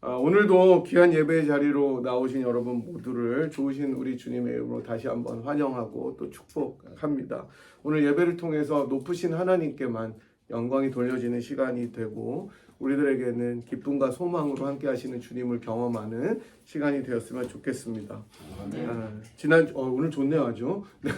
오늘도 귀한 예배의 자리로 나오신 여러분 모두를 좋으신 우리 주님의 이름으로 다시 한번 환영하고 또 축복합니다. 오늘 예배를 통해서 높으신 하나님께만 영광이 돌려지는 시간이 되고 우리들에게는 기쁨과 소망으로 함께 하시는 주님을 경험하는 시간이 되었으면 좋겠습니다. 오늘 좋네요 아주. 네.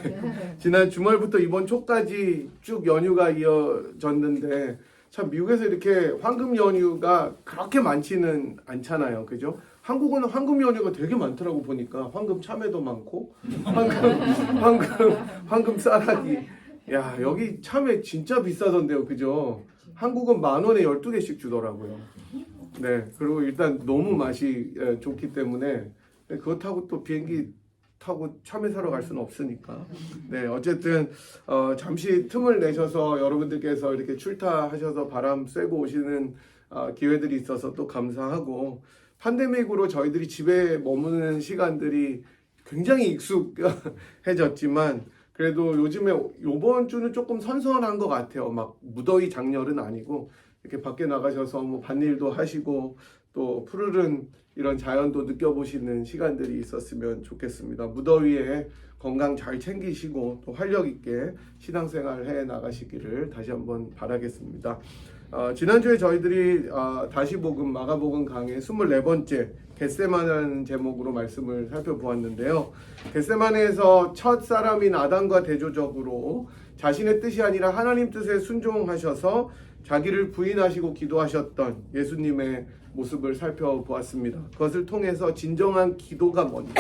지난 주말부터 이번 초까지 쭉 연휴가 이어졌는데 참 미국에서 이렇게 황금 연휴가 그렇게 많지는 않잖아요. 그죠? 한국은 황금 연휴가 되게 많더라고 보니까 황금 참외도 많고 황금 쌀아기. 야, 여기 참외 진짜 비싸던데요. 그죠? 한국은 10,000원에 12개씩 주더라고요. 네. 그리고 일단 너무 맛이 좋기 때문에 그렇다고 또 비행기 타고 참외 사러 갈 수는 없으니까. 네, 어쨌든 잠시 틈을 내셔서 여러분들께서 이렇게 출타하셔서 바람 쐬고 오시는 기회들이 있어서 또 감사하고, 팬데믹으로 저희들이 집에 머무는 시간들이 굉장히 익숙해졌지만 그래도 요즘에 요번 주는 조금 선선한 것 같아요. 막 무더위 장렬은 아니고 이렇게 밖에 나가셔서 뭐 밭일도 하시고 또 푸르른 이런 자연도 느껴보시는 시간들이 있었으면 좋겠습니다. 무더위에 건강 잘 챙기시고 또 활력 있게 신앙생활 해 나가시기를 다시 한번 바라겠습니다. 지난주에 저희들이 다시복음 마가복음 강의 24번째 겟세마네라는 제목으로 말씀을 살펴보았는데요. 겟세마네에서 첫 사람인 아담과 대조적으로 자신의 뜻이 아니라 하나님 뜻에 순종하셔서 자기를 부인하시고 기도하셨던 예수님의 모습을 살펴보았습니다. 그것을 통해서 진정한 기도가 뭔지,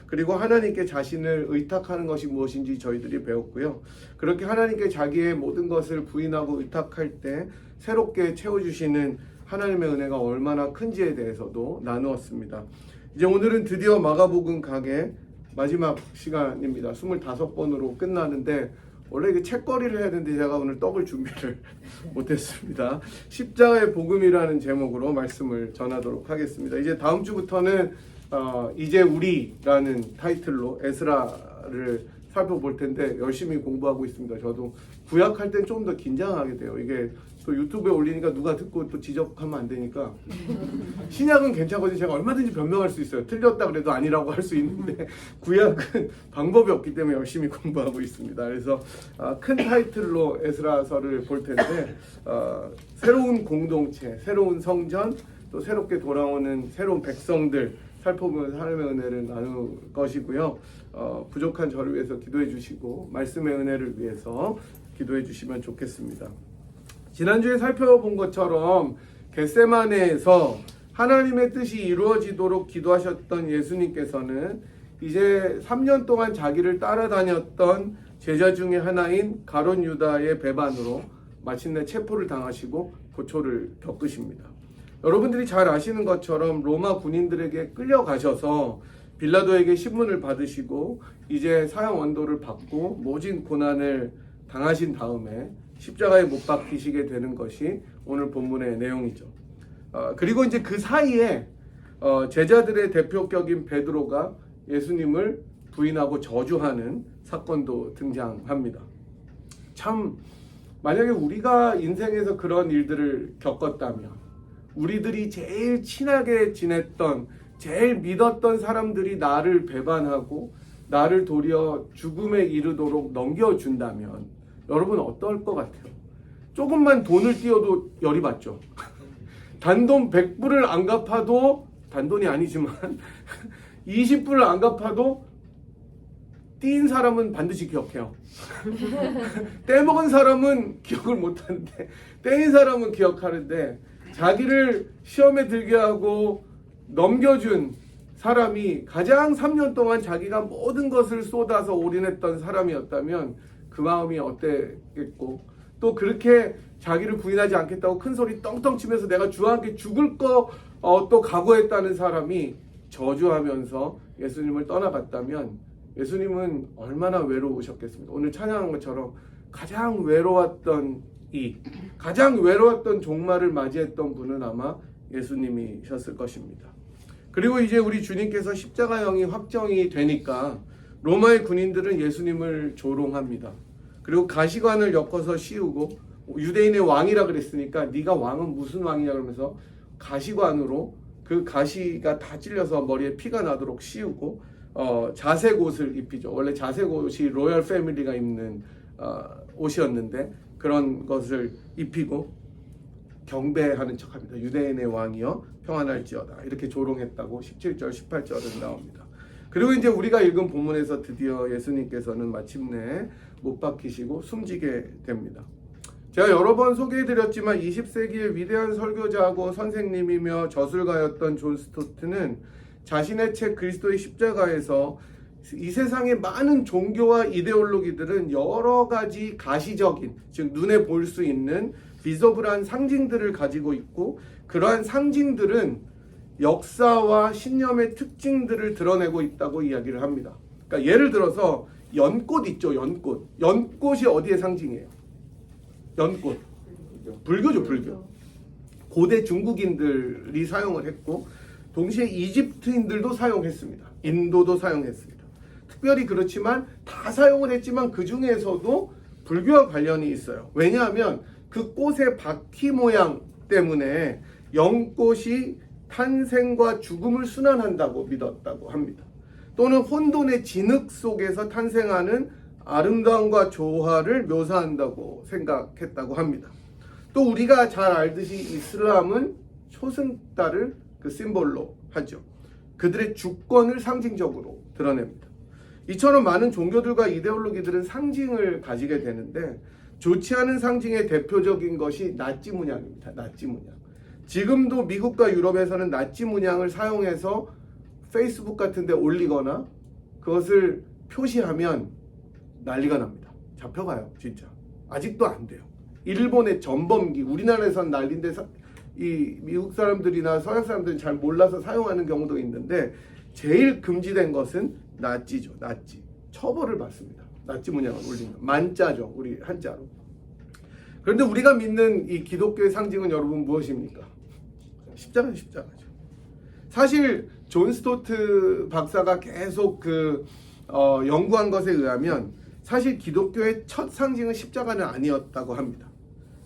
그리고 하나님께 자신을 의탁하는 것이 무엇인지 저희들이 배웠고요. 그렇게 하나님께 자기의 모든 것을 부인하고 의탁할 때 새롭게 채워주시는 하나님의 은혜가 얼마나 큰지에 대해서도 나누었습니다. 이제 오늘은 드디어 마가복음 강의 마지막 시간입니다. 25번으로 끝나는데 원래 이게 책거리를 해야 되는데 제가 오늘 떡을 준비를 못했습니다. 십자가의 복음이라는 제목으로 말씀을 전하도록 하겠습니다. 이제 다음 주부터는 이제 우리라는 타이틀로 에스라를 살펴볼 텐데 열심히 공부하고 있습니다. 저도 구약할 땐 좀 더 긴장하게 돼요. 이게 또 유튜브에 올리니까 누가 듣고 또 지적하면 안 되니까. 신약은 괜찮거든요. 제가 얼마든지 변명할 수 있어요. 틀렸다 그래도 아니라고 할 수 있는데 구약은 방법이 없기 때문에 열심히 공부하고 있습니다. 그래서 큰 타이틀로 에스라서를 볼 텐데 새로운 공동체, 새로운 성전, 또 새롭게 돌아오는 새로운 백성들 살펴보면서 하나님의 은혜를 나눌 것이고요. 부족한 저를 위해서 기도해 주시고 말씀의 은혜를 위해서 기도해 주시면 좋겠습니다. 지난주에 살펴본 것처럼 겟세마네에서 하나님의 뜻이 이루어지도록 기도하셨던 예수님께서는 이제 3년 동안 자기를 따라다녔던 제자 중에 하나인 가룟 유다의 배반으로 마침내 체포를 당하시고 고초를 겪으십니다. 여러분들이 잘 아시는 것처럼 로마 군인들에게 끌려가셔서 빌라도에게 신문을 받으시고 이제 사형 원도를 받고 모진 고난을 당하신 다음에 십자가에 못 박히시게 되는 것이 오늘 본문의 내용이죠. 그리고 이제 그 사이에 제자들의 대표격인 베드로가 예수님을 부인하고 저주하는 사건도 등장합니다. 참 만약에 우리가 인생에서 그런 일들을 겪었다면 우리들이 제일 친하게 지냈던 제일 믿었던 사람들이 나를 배반하고 나를 도리어 죽음에 이르도록 넘겨준다면 여러분 어떨 것 같아요? 조금만 돈을 띄워도 열이 받죠. 단돈 100불을 안 갚아도, 단돈이 아니지만 20불을 안 갚아도 띈 사람은 반드시 기억해요. 떼먹은 사람은 기억을 못하는데 떼인 사람은 기억하는데 자기를 시험에 들게 하고 넘겨준 사람이 가장 3년 동안 자기가 모든 것을 쏟아서 올인했던 사람이었다면 그 마음이 어땠겠고, 또 그렇게 자기를 부인하지 않겠다고 큰 소리 떵떵 치면서 내가 주와 함께 죽을 거 또 각오했다는 사람이 저주하면서 예수님을 떠나갔다면 예수님은 얼마나 외로우셨겠습니까? 오늘 찬양한 것처럼 가장 외로웠던 가장 외로웠던 종말을 맞이했던 분은 아마 예수님이셨을 것입니다. 그리고 이제 우리 주님께서 십자가형이 확정이 되니까 로마의 군인들은 예수님을 조롱합니다. 그리고 가시관을 엮어서 씌우고 유대인의 왕이라 그랬으니까 네가 왕은 무슨 왕이냐 그러면서 가시관으로 그 가시가 다 찔려서 머리에 피가 나도록 씌우고 자색 옷을 입히죠. 원래 자색 옷이 로열 패밀리가 입는 옷이었는데 그런 것을 입히고 경배하는 척합니다. 유대인의 왕이여 평안할지어다 이렇게 조롱했다고 17절 18절은 나옵니다. 그리고 이제 우리가 읽은 본문에서 드디어 예수님께서는 마침내 못 박히시고 숨지게 됩니다. 제가 여러 번 소개해드렸지만 20세기의 위대한 설교자하고 선생님이며 저술가였던 존 스토트는 자신의 책 그리스도의 십자가에서 이 세상의 많은 종교와 이데올로기들은 여러 가지 가시적인, 즉 눈에 볼 수 있는 비저블한 상징들을 가지고 있고 그러한 상징들은 역사와 신념의 특징들을 드러내고 있다고 이야기를 합니다. 그러니까 예를 들어서 연꽃 있죠, 연꽃. 연꽃이 어디의 상징이에요? 연꽃. 불교죠, 불교. 고대 중국인들이 사용을 했고 동시에 이집트인들도 사용했습니다. 인도도 사용했습니다. 특별히 그렇지만 다 사용을 했지만 그 중에서도 불교와 관련이 있어요. 왜냐하면 그 꽃의 바퀴 모양 때문에 연꽃이 탄생과 죽음을 순환한다고 믿었다고 합니다. 또는 혼돈의 진흙 속에서 탄생하는 아름다움과 조화를 묘사한다고 생각했다고 합니다. 또 우리가 잘 알듯이 이슬람은 초승달을 그 심볼로 하죠. 그들의 주권을 상징적으로 드러냅니다. 이처럼 많은 종교들과 이데올로기들은 상징을 가지게 되는데 좋지 않은 상징의 대표적인 것이 나치 문양입니다. 나치 문양. 지금도 미국과 유럽에서는 나치 문양을 사용해서 페이스북 같은 데 올리거나 그것을 표시하면 난리가 납니다. 잡혀가요, 진짜. 아직도 안 돼요. 일본의 전범기, 우리나라에선 난리인데 이 미국 사람들이나 서양 사람들은 잘 몰라서 사용하는 경우도 있는데 제일 금지된 것은 나치죠. 나치. 처벌을 받습니다. 나치 문양을 올리면. 만자죠, 우리 한자로. 그런데 우리가 믿는 이 기독교의 상징은 여러분 무엇입니까? 십자가는 십자가죠. 사실 존 스토트 박사가 계속 연구한 것에 의하면 사실 기독교의 첫 상징은 십자가는 아니었다고 합니다.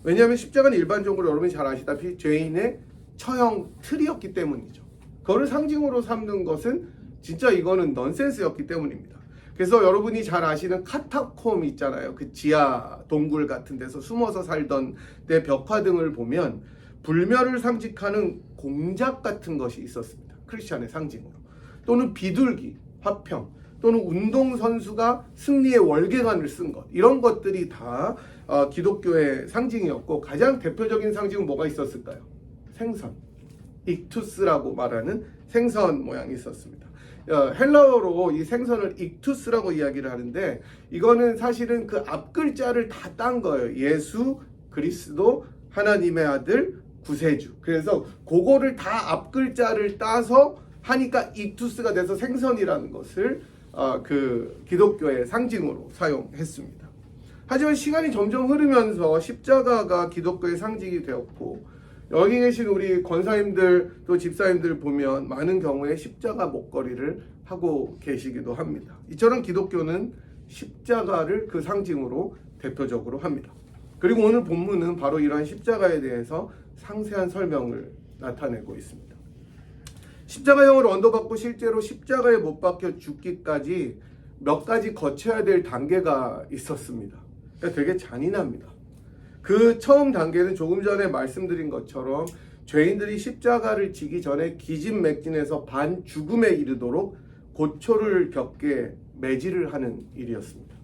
왜냐하면 십자가는 일반적으로 여러분이 잘 아시다시피 죄인의 처형 틀이었기 때문이죠. 그거를 상징으로 삼는 것은 진짜 이거는 넌센스였기 때문입니다. 그래서 여러분이 잘 아시는 카타콤 있잖아요. 그 지하 동굴 같은 데서 숨어서 살던 때 벽화 등을 보면 불멸을 상징하는 공작 같은 것이 있었습니다. 크리스찬의 상징으로. 또는 비둘기, 화평, 또는 운동선수가 승리의 월계관을 쓴 것. 이런 것들이 다 기독교의 상징이었고 가장 대표적인 상징은 뭐가 있었을까요? 생선. 익투스라고 말하는 생선 모양이 있었습니다. 헬라어로 이 생선을 익투스라고 이야기를 하는데 이거는 사실은 그 앞글자를 다 딴 거예요. 예수, 그리스도, 하나님의 아들, 구세주. 그래서 그거를 다 앞글자를 따서 하니까 익투스가 돼서 생선이라는 것을 그 기독교의 상징으로 사용했습니다. 하지만 시간이 점점 흐르면서 십자가가 기독교의 상징이 되었고 여기 계신 우리 권사님들 또 집사님들 보면 많은 경우에 십자가 목걸이를 하고 계시기도 합니다. 이처럼 기독교는 십자가를 그 상징으로 대표적으로 합니다. 그리고 오늘 본문은 바로 이러한 십자가에 대해서 상세한 설명을 나타내고 있습니다. 십자가형을 언도받고 실제로 십자가에 못 박혀 죽기까지 몇 가지 거쳐야 될 단계가 있었습니다. 그러니까 되게 잔인합니다. 그 처음 단계는 조금 전에 말씀드린 것처럼 죄인들이 십자가를 지기 전에 기진맥진해서 반죽음에 이르도록 고초를 겪게 매질을 하는 일이었습니다.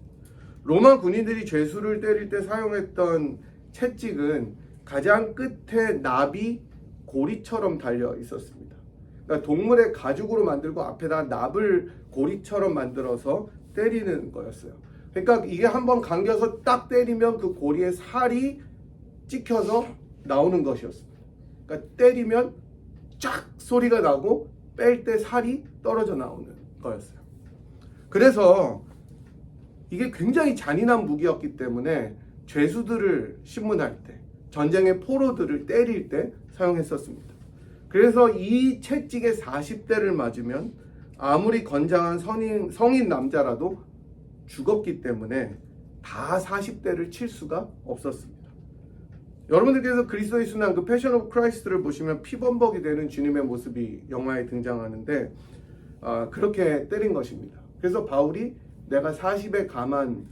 로마 군인들이 죄수를 때릴 때 사용했던 채찍은 가장 끝에 납이 고리처럼 달려 있었습니다. 그러니까 동물의 가죽으로 만들고 앞에다 납을 고리처럼 만들어서 때리는 거였어요. 그러니까 이게 한번 감겨서 딱 때리면 그 고리에 살이 찍혀서 나오는 것이었습니다. 그러니까 때리면 쫙 소리가 나고 뺄 때 살이 떨어져 나오는 거였어요. 그래서 이게 굉장히 잔인한 무기였기 때문에 죄수들을 신문할 때, 전쟁의 포로들을 때릴 때 사용했었습니다. 그래서 이 채찍에 40대를 맞으면 아무리 건장한 성인 남자라도 죽었기 때문에 다 40대를 칠 수가 없었습니다. 여러분들께서 그리스도의 순환 그 패션 오브 크라이스트를 보시면 피범벅이 되는 주님의 모습이 영화에 등장하는데 그렇게 때린 것입니다. 그래서 바울이 내가 40의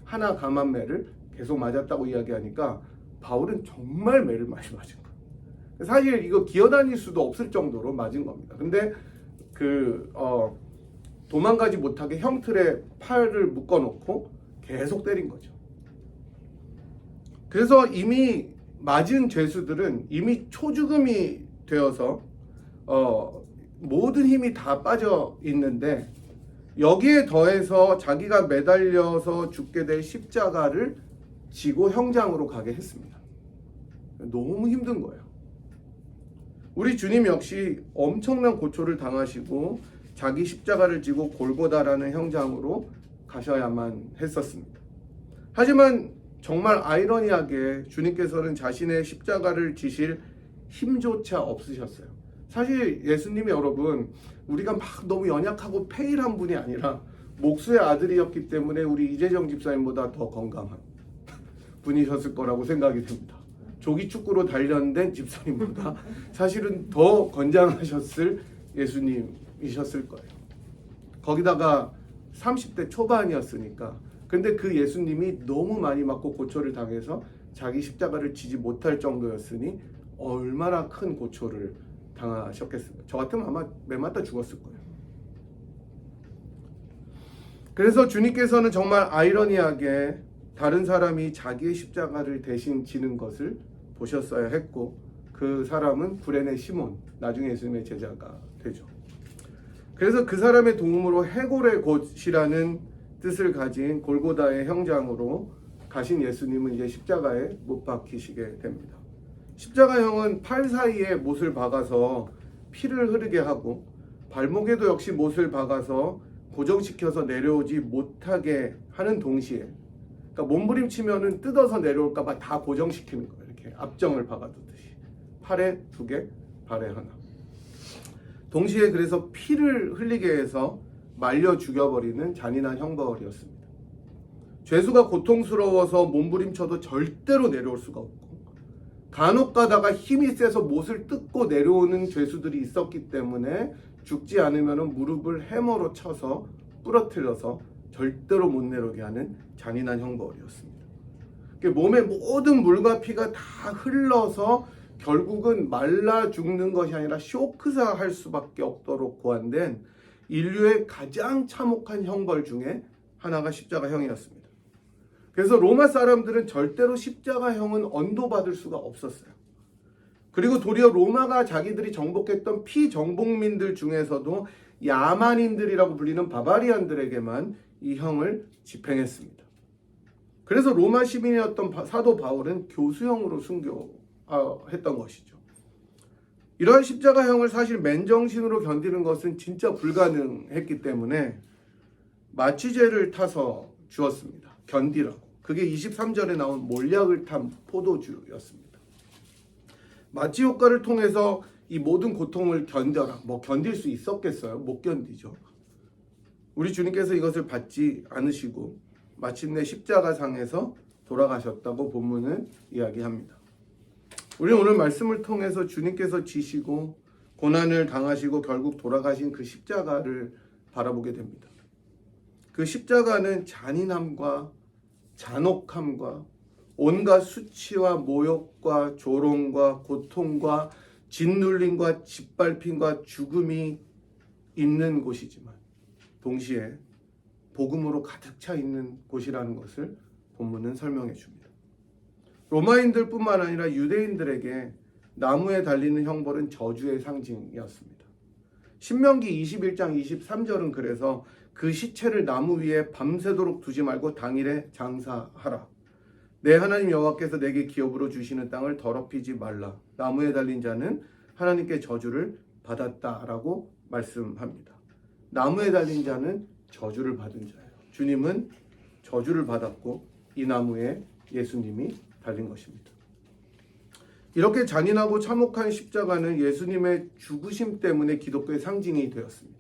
하나 감한 매를 계속 맞았다고 이야기하니까 바울은 정말 매를 많이 맞은 거예요. 사실 이거 기어다닐 수도 없을 정도로 맞은 겁니다. 근데 도망가지 못하게 형틀에 팔을 묶어놓고 계속 때린 거죠. 그래서 이미 맞은 죄수들은 이미 초죽음이 되어서 모든 힘이 다 빠져 있는데 여기에 더해서 자기가 매달려서 죽게 될 십자가를 지고 형장으로 가게 했습니다. 너무 힘든 거예요. 우리 주님 역시 엄청난 고초를 당하시고 자기 십자가를 지고 골고다라는 형장으로 가셔야만 했었습니다. 하지만 정말 아이러니하게 주님께서는 자신의 십자가를 지실 힘조차 없으셨어요. 사실 예수님이 여러분 우리가 막 너무 연약하고 페일한 분이 아니라 목수의 아들이었기 때문에 우리 이재정 집사님보다 더 건강한 분이셨을 거라고 생각이 됩니다. 조기축구로 단련된 집사님보다 사실은 더 건장하셨을 예수님이셨을 거예요. 거기다가 30대 초반이었으니까. 근데 그 예수님이 너무 많이 맞고 고초를 당해서 자기 십자가를 지지 못할 정도였으니 얼마나 큰 고초를 당하셨겠습니까? 저 같으면 아마 매 맞다 죽었을 거예요. 그래서 주님께서는 정말 아이러니하게 다른 사람이 자기의 십자가를 대신 지는 것을 보셨어야 했고 그 사람은 구레네 시몬, 나중에 예수님의 제자가 되죠. 그래서 그 사람의 도움으로 해골의 곳이라는 뜻을 가진 골고다의 형장으로 가신 예수님은 이제 십자가에 못 박히시게 됩니다. 십자가형은 팔 사이에 못을 박아서 피를 흐르게 하고 발목에도 역시 못을 박아서 고정시켜서 내려오지 못하게 하는 동시에, 그러니까 몸부림치면은 뜯어서 내려올까봐 다 고정시키는 거예요. 이렇게 압정을 박아두듯이 팔에 2개, 발에 하나. 동시에 그래서 피를 흘리게 해서 말려 죽여버리는 잔인한 형벌이었습니다. 죄수가 고통스러워서 몸부림쳐도 절대로 내려올 수가 없고 간혹 가다가 힘이 세서 못을 뜯고 내려오는 죄수들이 있었기 때문에 죽지 않으면 무릎을 해머로 쳐서 부러뜨려서 절대로 못 내려오게 하는 잔인한 형벌이었습니다. 몸의 모든 물과 피가 다 흘러서 결국은 말라 죽는 것이 아니라 쇼크사할 수밖에 없도록 고안된 인류의 가장 참혹한 형벌 중에 하나가 십자가형이었습니다. 그래서 로마 사람들은 절대로 십자가형은 언도받을 수가 없었어요. 그리고 도리어 로마가 자기들이 정복했던 피정복민들 중에서도 야만인들이라고 불리는 바바리안들에게만 이 형을 집행했습니다. 그래서 로마 시민이었던 사도 바울은 교수형으로 순교했던 것이죠. 이러한 십자가형을 사실 맨정신으로 견디는 것은 진짜 불가능했기 때문에 마취제를 타서 주었습니다. 견디라고. 그게 23절에 나온 몰약을 탄 포도주였습니다. 마취 효과를 통해서 이 모든 고통을 견뎌라. 견딜 수 있었겠어요? 못 견디죠. 우리 주님께서 이것을 받지 않으시고 마침내 십자가상에서 돌아가셨다고 본문은 이야기합니다. 우리는 오늘 말씀을 통해서 주님께서 지시고 고난을 당하시고 결국 돌아가신 그 십자가를 바라보게 됩니다. 그 십자가는 잔인함과 잔혹함과 온갖 수치와 모욕과 조롱과 고통과 짓눌림과 짓밟힘과 죽음이 있는 곳이지만 동시에 복음으로 가득 차 있는 곳이라는 것을 본문은 설명해 줍니다. 로마인들뿐만 아니라 유대인들에게 나무에 달리는 형벌은 저주의 상징이었습니다. 신명기 21장 23절은 그래서 그 시체를 나무 위에 밤새도록 두지 말고 당일에 장사하라. 내 하나님 여호와께서 내게 기업으로 주시는 땅을 더럽히지 말라. 나무에 달린 자는 하나님께 저주를 받았다라고 말씀합니다. 나무에 달린 자는 저주를 받은 자예요. 주님은 저주를 받았고 이 나무에 예수님이 달린 것입니다. 이렇게 잔인하고 참혹한 십자가는 예수님의 죽으심 때문에 기독교의 상징이 되었습니다.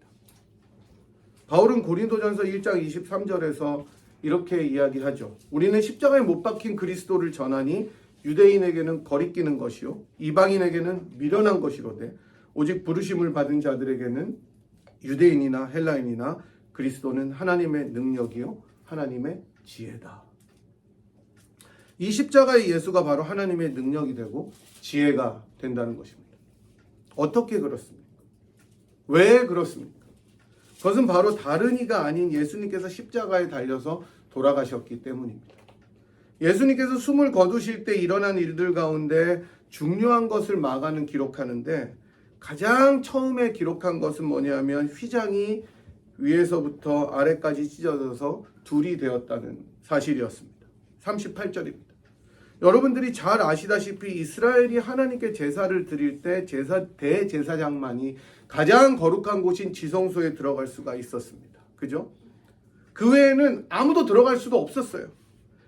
바울은 고린도전서 1장 23절에서 이렇게 이야기하죠. 우리는 십자가에 못 박힌 그리스도를 전하니 유대인에게는 거리끼는 것이요 이방인에게는 미련한 것이로되 오직 부르심을 받은 자들에게는 유대인이나 헬라인이나 그리스도는 하나님의 능력이요 하나님의 지혜다. 이 십자가의 예수가 바로 하나님의 능력이 되고 지혜가 된다는 것입니다. 어떻게 그렇습니까? 왜 그렇습니까? 그것은 바로 다른 이가 아닌 예수님께서 십자가에 달려서 돌아가셨기 때문입니다. 예수님께서 숨을 거두실 때 일어난 일들 가운데 중요한 것을 마가는 기록하는데 가장 처음에 기록한 것은 뭐냐면 휘장이 위에서부터 아래까지 찢어져서 둘이 되었다는 사실이었습니다. 38절입니다. 여러분들이 잘 아시다시피 이스라엘이 하나님께 제사를 드릴 때 대제사장만이 가장 거룩한 곳인 지성소에 들어갈 수가 있었습니다. 그죠? 그 외에는 아무도 들어갈 수도 없었어요.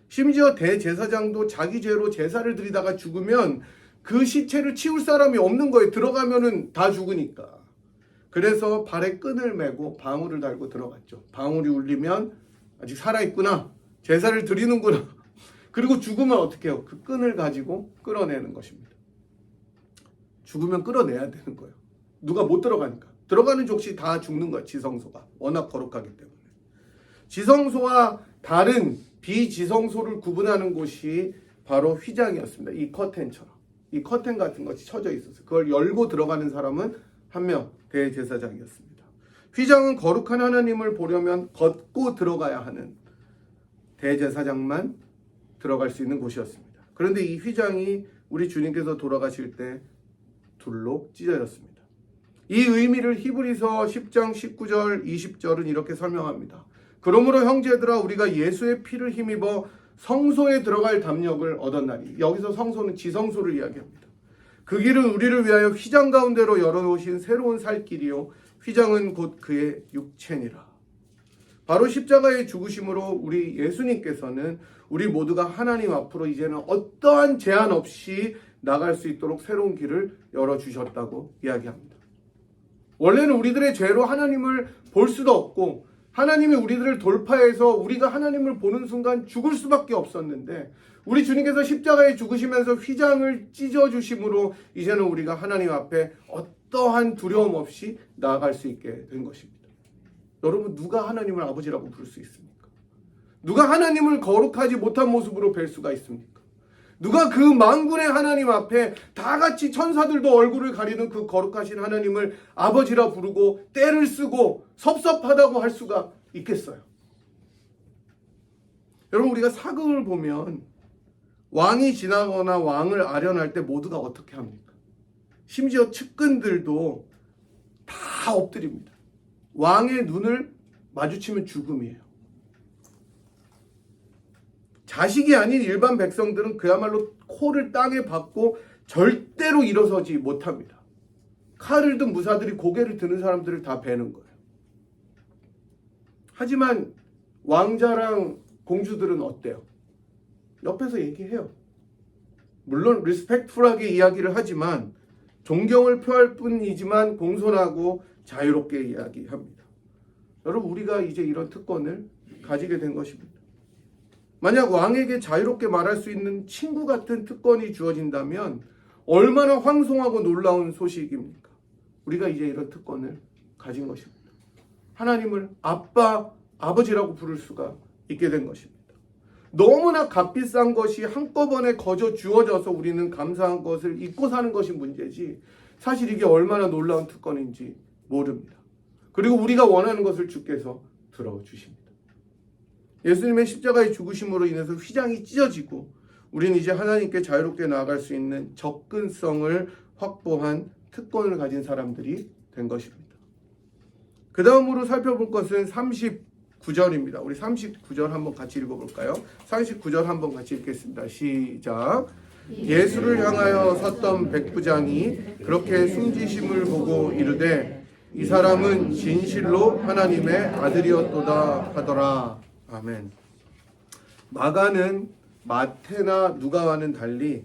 심지어 대제사장도 자기 죄로 제사를 드리다가 죽으면 그 시체를 치울 사람이 없는 거예요. 들어가면은 다 죽으니까. 그래서 발에 끈을 메고 방울을 달고 들어갔죠. 방울이 울리면 아직 살아있구나. 제사를 드리는구나. 그리고 죽으면 어떻게 해요? 그 끈을 가지고 끌어내는 것입니다. 죽으면 끌어내야 되는 거예요. 누가 못 들어가니까. 들어가는 족시 다 죽는 거예요. 지성소가. 워낙 거룩하기 때문에. 지성소와 다른 비지성소를 구분하는 곳이 바로 휘장이었습니다. 이 커튼처럼. 이 커튼 같은 것이 쳐져 있었어요. 그걸 열고 들어가는 사람은 한 명, 대제사장이었습니다. 휘장은 거룩한 하나님을 보려면 걷고 들어가야 하는 대제사장만 들어갈 수 있는 곳이었습니다. 그런데 이 휘장이 우리 주님께서 돌아가실 때 둘로 찢어졌습니다. 이 의미를 히브리서 10장 19절 20절은 이렇게 설명합니다. 그러므로 형제들아 우리가 예수의 피를 힘입어 성소에 들어갈 담력을 얻었나니. 여기서 성소는 지성소를 이야기합니다. 그 길은 우리를 위하여 휘장 가운데로 열어놓으신 새로운 살 길이요 휘장은 곧 그의 육체니라. 바로 십자가의 죽으심으로 우리 예수님께서는 우리 모두가 하나님 앞으로 이제는 어떠한 제한 없이 나갈 수 있도록 새로운 길을 열어주셨다고 이야기합니다. 원래는 우리들의 죄로 하나님을 볼 수도 없고 하나님이 우리들을 돌파해서 우리가 하나님을 보는 순간 죽을 수밖에 없었는데 우리 주님께서 십자가에 죽으시면서 휘장을 찢어주심으로 이제는 우리가 하나님 앞에 어떠한 두려움 없이 나아갈 수 있게 된 것입니다. 여러분 누가 하나님을 아버지라고 부를 수 있습니까? 누가 하나님을 거룩하지 못한 모습으로 뵐 수가 있습니까? 누가 그 만군의 하나님 앞에 다 같이 천사들도 얼굴을 가리는 그 거룩하신 하나님을 아버지라 부르고 떼를 쓰고 섭섭하다고 할 수가 있겠어요? 여러분 우리가 사극을 보면 왕이 지나거나 왕을 아련할 때 모두가 어떻게 합니까? 심지어 측근들도 다 엎드립니다. 왕의 눈을 마주치면 죽음이에요. 자식이 아닌 일반 백성들은 그야말로 코를 땅에 박고 절대로 일어서지 못합니다. 칼을 든 무사들이 고개를 드는 사람들을 다 베는 거예요. 하지만 왕자랑 공주들은 어때요? 옆에서 얘기해요. 물론 리스펙트풀하게 이야기를 하지만 존경을 표할 뿐이지만 공손하고 자유롭게 이야기합니다. 여러분 우리가 이제 이런 특권을 가지게 된 것입니다. 만약 왕에게 자유롭게 말할 수 있는 친구 같은 특권이 주어진다면 얼마나 황송하고 놀라운 소식입니까? 우리가 이제 이런 특권을 가진 것입니다. 하나님을 아빠, 아버지라고 부를 수가 있게 된 것입니다. 너무나 값비싼 것이 한꺼번에 거저 주어져서 우리는 감사한 것을 잊고 사는 것이 문제지 사실 이게 얼마나 놀라운 특권인지 모릅니다. 그리고 우리가 원하는 것을 주께서 들어주십니다. 예수님의 십자가의 죽으심으로 인해서 휘장이 찢어지고 우리는 이제 하나님께 자유롭게 나아갈 수 있는 접근성을 확보한 특권을 가진 사람들이 된 것입니다. 그 다음으로 살펴볼 것은 39절입니다. 우리 39절 한번 같이 읽어볼까요? 39절 한번 같이 읽겠습니다. 시작. 예수를 향하여 섰던 백부장이 그렇게 숨지심을 보고 이르되 이 사람은 진실로 하나님의 아들이었도다 하더라. 아멘. 마가는 마태나 누가와는 달리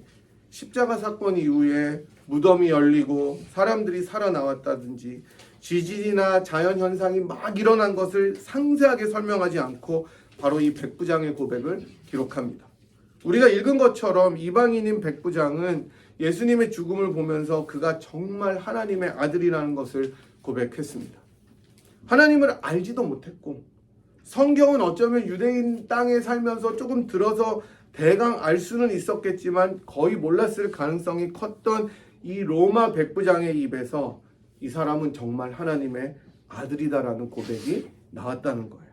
십자가 사건 이후에 무덤이 열리고 사람들이 살아나왔다든지 지진이나 자연현상이 막 일어난 것을 상세하게 설명하지 않고 바로 이 백부장의 고백을 기록합니다. 우리가 읽은 것처럼 이방인인 백부장은 예수님의 죽음을 보면서 그가 정말 하나님의 아들이라는 것을 고백했습니다. 하나님을 알지도 못했고 성경은 어쩌면 유대인 땅에 살면서 조금 들어서 대강 알 수는 있었겠지만 거의 몰랐을 가능성이 컸던 이 로마 백부장의 입에서 이 사람은 정말 하나님의 아들이다라는 고백이 나왔다는 거예요.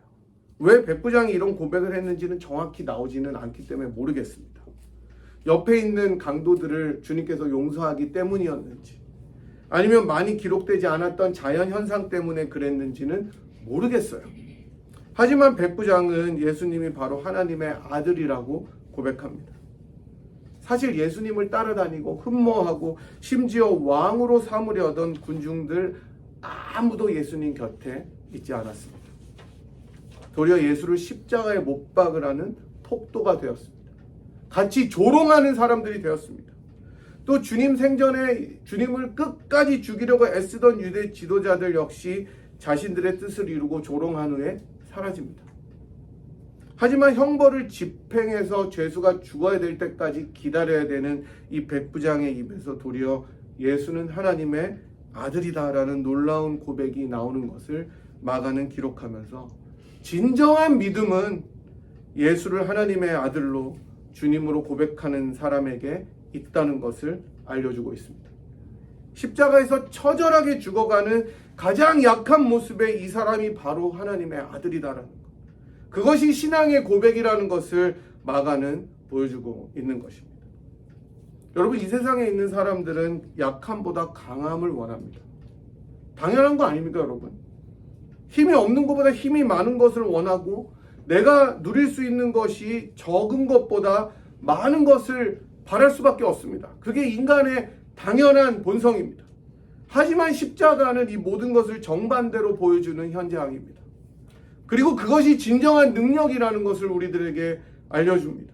왜 백부장이 이런 고백을 했는지는 정확히 나오지는 않기 때문에 모르겠습니다. 옆에 있는 강도들을 주님께서 용서하기 때문이었는지 아니면 많이 기록되지 않았던 자연현상 때문에 그랬는지는 모르겠어요. 하지만 백부장은 예수님이 바로 하나님의 아들이라고 고백합니다. 사실 예수님을 따라다니고 흠모하고 심지어 왕으로 삼으려던 군중들 아무도 예수님 곁에 있지 않았습니다. 도리어 예수를 십자가에 못 박으라는 폭도가 되었습니다. 같이 조롱하는 사람들이 되었습니다. 또 주님 생전에 주님을 끝까지 죽이려고 애쓰던 유대 지도자들 역시 자신들의 뜻을 이루고 조롱한 후에 사라집니다. 하지만 형벌을 집행해서 죄수가 죽어야 될 때까지 기다려야 되는 이 백부장의 입에서 도리어 예수는 하나님의 아들이다라는 놀라운 고백이 나오는 것을 마가는 기록하면서 진정한 믿음은 예수를 하나님의 아들로 주님으로 고백하는 사람에게 있다는 것을 알려주고 있습니다. 십자가에서 처절하게 죽어가는 가장 약한 모습의 이 사람이 바로 하나님의 아들이다라는 것. 그것이 신앙의 고백이라는 것을 마가는 보여주고 있는 것입니다. 여러분, 이 세상에 있는 사람들은 약함보다 강함을 원합니다. 당연한 거 아닙니까, 여러분? 힘이 없는 것보다 힘이 많은 것을 원하고 내가 누릴 수 있는 것이 적은 것보다 많은 것을 바랄 수밖에 없습니다. 그게 인간의 당연한 본성입니다. 하지만 십자가는 이 모든 것을 정반대로 보여주는 현장입니다. 그리고 그것이 진정한 능력이라는 것을 우리들에게 알려줍니다.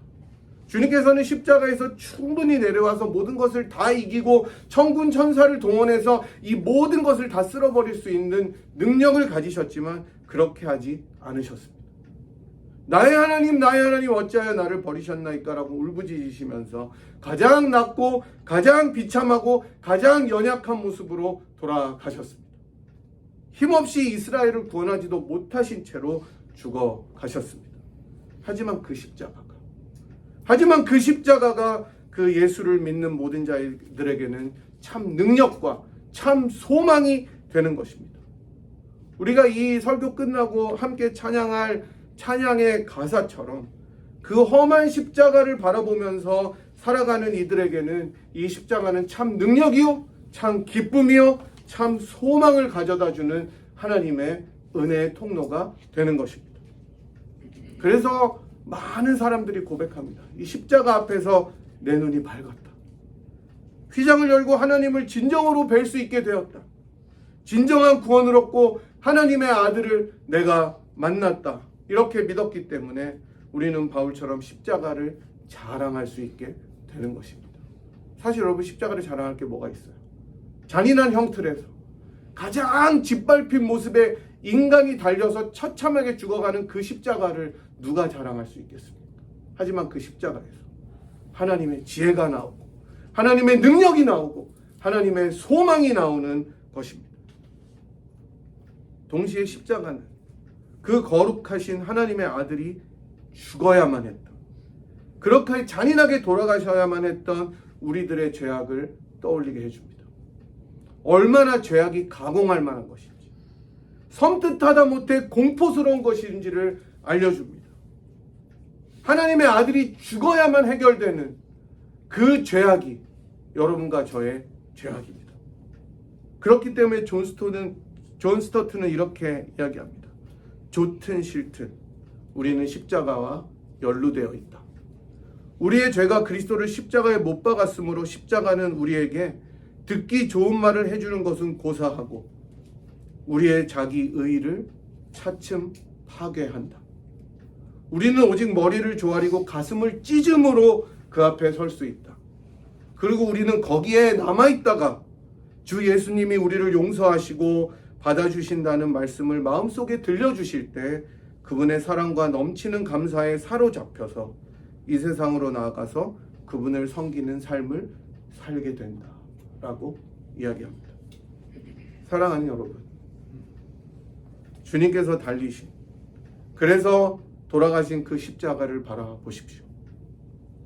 주님께서는 십자가에서 충분히 내려와서 모든 것을 다 이기고 천군 천사를 동원해서 이 모든 것을 다 쓸어버릴 수 있는 능력을 가지셨지만 그렇게 하지 않으셨습니다. 나의 하나님 어찌하여 나를 버리셨나이까 라고 울부짖으시면서 가장 낮고 가장 비참하고 가장 연약한 모습으로 돌아가셨습니다. 힘없이 이스라엘을 구원하지도 못하신 채로 죽어가셨습니다. 하지만 그 십자가가 그 예수를 믿는 모든 자들에게는 참 능력과 참 소망이 되는 것입니다. 우리가 이 설교 끝나고 함께 찬양할 찬양의 가사처럼 그 험한 십자가를 바라보면서 살아가는 이들에게는 이 십자가는 참 능력이요, 참 기쁨이요, 참 소망을 가져다주는 하나님의 은혜의 통로가 되는 것입니다. 그래서 많은 사람들이 고백합니다. 이 십자가 앞에서 내 눈이 밝았다. 휘장을 열고 하나님을 진정으로 뵐 수 있게 되었다. 진정한 구원을 얻고 하나님의 아들을 내가 만났다. 이렇게 믿었기 때문에 우리는 바울처럼 십자가를 자랑할 수 있게 되는 것입니다. 사실 여러분, 십자가를 자랑할 게 뭐가 있어요? 잔인한 형틀에서 가장 짓밟힌 모습의 인간이 달려서 처참하게 죽어가는 그 십자가를 누가 자랑할 수 있겠습니까? 하지만 그 십자가에서 하나님의 지혜가 나오고 하나님의 능력이 나오고 하나님의 소망이 나오는 것입니다. 동시에 십자가는 그 거룩하신 하나님의 아들이 죽어야만 했던, 그렇게 잔인하게 돌아가셔야만 했던 우리들의 죄악을 떠올리게 해줍니다. 얼마나 죄악이 가공할 만한 것인지, 섬뜩하다 못해 공포스러운 것인지를 알려줍니다. 하나님의 아들이 죽어야만 해결되는 그 죄악이 여러분과 저의 죄악입니다. 그렇기 때문에 존 스토트는 이렇게 이야기합니다. 좋든 싫든 우리는 십자가와 연루되어 있다. 우리의 죄가 그리스도를 십자가에 못 박았으므로 십자가는 우리에게 듣기 좋은 말을 해주는 것은 고사하고 우리의 자기 의의를 차츰 파괴한다. 우리는 오직 머리를 조아리고 가슴을 찢음으로 그 앞에 설 수 있다. 그리고 우리는 거기에 남아있다가 주 예수님이 우리를 용서하시고 받아주신다는 말씀을 마음속에 들려주실 때 그분의 사랑과 넘치는 감사에 사로잡혀서 이 세상으로 나아가서 그분을 섬기는 삶을 살게 된다라고 이야기합니다. 사랑하는 여러분, 주님께서 달리신, 그래서 돌아가신 그 십자가를 바라보십시오.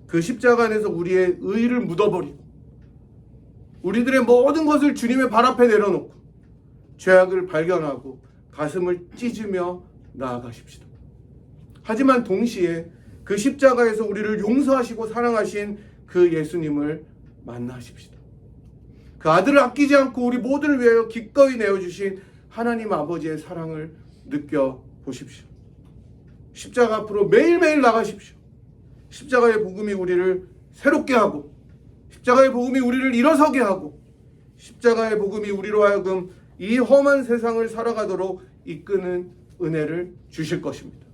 그 십자가 안에서 우리의 의를 묻어버리고 우리들의 모든 것을 주님의 발 앞에 내려놓고 죄악을 발견하고 가슴을 찢으며 나아가십시다. 하지만 동시에 그 십자가에서 우리를 용서하시고 사랑하신 그 예수님을 만나십시다. 그 아들을 아끼지 않고 우리 모두를 위하여 기꺼이 내어주신 하나님 아버지의 사랑을 느껴보십시오. 십자가 앞으로 매일매일 나가십시오. 십자가의 복음이 우리를 새롭게 하고, 십자가의 복음이 우리를 일어서게 하고, 십자가의 복음이 우리로 하여금 이 험한 세상을 살아가도록 이끄는 은혜를 주실 것입니다.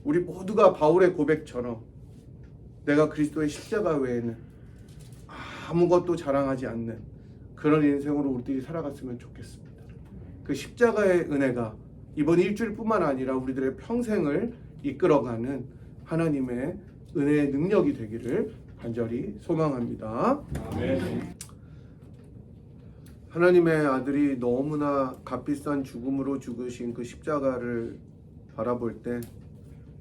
우리 모두가 바울의 고백처럼 내가 그리스도의 십자가 외에는 아무것도 자랑하지 않는 그런 인생으로 우리들이 살아갔으면 좋겠습니다. 그 십자가의 은혜가 이번 일주일뿐만 아니라 우리들의 평생을 이끌어가는 하나님의 은혜의 능력이 되기를 간절히 소망합니다. 아멘. 하나님의 아들이 너무나 값비싼 죽음으로 죽으신 그 십자가를 바라볼 때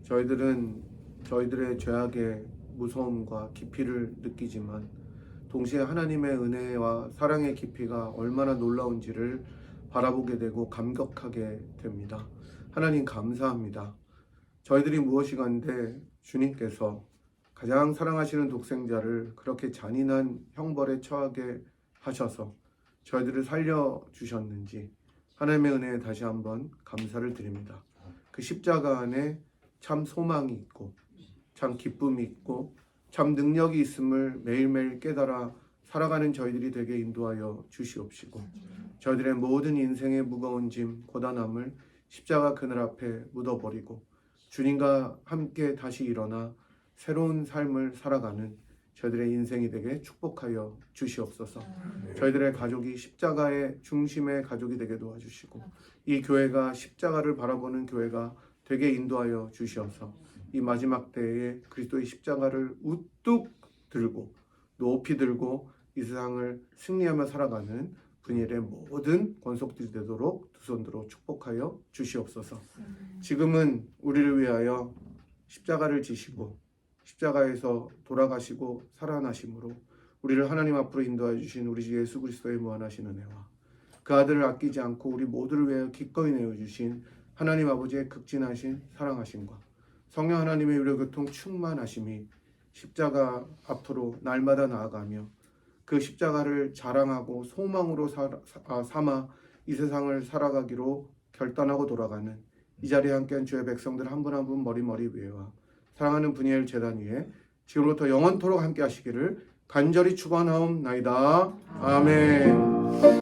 저희들은 저희들의 죄악의 무서움과 깊이를 느끼지만 동시에 하나님의 은혜와 사랑의 깊이가 얼마나 놀라운지를 바라보게 되고 감격하게 됩니다. 하나님 감사합니다. 저희들이 무엇이간데 주님께서 가장 사랑하시는 독생자를 그렇게 잔인한 형벌에 처하게 하셔서 저희들을 살려주셨는지 하나님의 은혜에 다시 한번 감사를 드립니다. 그 십자가 안에 참 소망이 있고 참 기쁨이 있고 참 능력이 있음을 매일매일 깨달아 살아가는 저희들이 되게 인도하여 주시옵시고 저희들의 모든 인생의 무거운 짐, 고단함을 십자가 그늘 앞에 묻어버리고 주님과 함께 다시 일어나 새로운 삶을 살아가는 저희들의 인생이 되게 축복하여 주시옵소서. 저희들의 가족이 십자가의 중심의 가족이 되게 도와주시고 이 교회가 십자가를 바라보는 교회가 되게 인도하여 주시옵소서. 이 마지막 때에 그리스도의 십자가를 우뚝 들고 높이 들고 이 세상을 승리하며 살아가는 분일의 모든 권속들이 되도록 두 손으로 축복하여 주시옵소서. 지금은 우리를 위하여 십자가를 지시고 십자가에서 돌아가시고 살아나심으로 우리를 하나님 앞으로 인도해 주신 우리 주 예수 그리스도의 무한하신 은혜와 그 아들을 아끼지 않고 우리 모두를 위하여 기꺼이 내어주신 하나님 아버지의 극진하신 사랑하심과 성령 하나님의 위로교통 충만하심이 십자가 앞으로 날마다 나아가며 그 십자가를 자랑하고 소망으로 삼아 이 세상을 살아가기로 결단하고 돌아가는 이 자리에 함께한 주의 백성들 한 분 한 분 머리 위에와 사랑하는 분이엘 제단 위에 지금부터 영원토록 함께 하시기를 간절히 축원하옵나이다. 아멘.